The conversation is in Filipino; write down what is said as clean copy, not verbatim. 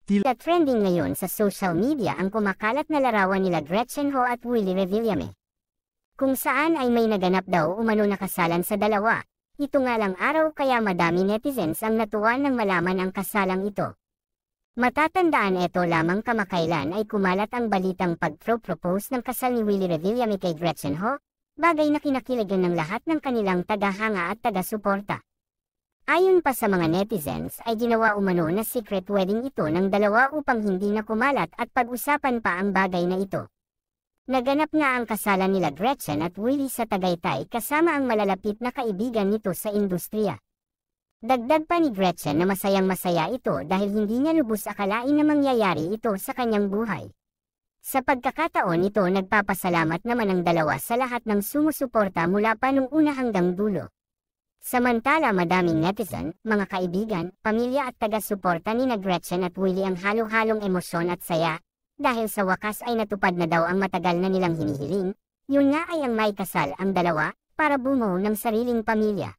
Tila trending ngayon sa social media ang kumakalat na larawan nila Gretchen Ho at Willie Revillame, kung saan ay may naganap daw umano na kasalan sa dalawa. Ito nga lang araw kaya madami netizens ang natuwa nang malaman ang kasalang ito. Matatandaan ito lamang kamakailan ay kumalat ang balitang pag-propose ng kasal ni Willie Revillame kay Gretchen Ho, bagay na kinakiligan ng lahat ng kanilang tagahanga at taga-suporta. Ayon pa sa mga netizens ay ginawa umano na secret wedding ito ng dalawa upang hindi na kumalat at pag-usapan pa ang bagay na ito. Naganap nga ang kasalan nila Gretchen at Willie sa Tagaytay kasama ang malalapit na kaibigan nito sa industriya. Dagdag pa ni Gretchen na masayang-masaya ito dahil hindi niya lubos akalain na mangyayari ito sa kanyang buhay. Sa pagkakataon ito nagpapasalamat naman ang dalawa sa lahat ng sumusuporta mula pa nung una hanggang dulo. Samantala madaming netizen, mga kaibigan, pamilya at taga-suporta ni Gretchen at Willie ang halo-halong emosyon at saya, dahil sa wakas ay natupad na daw ang matagal na nilang hinihiling, yun nga ay ang may kasal ang dalawa, para bumuo ng sariling pamilya.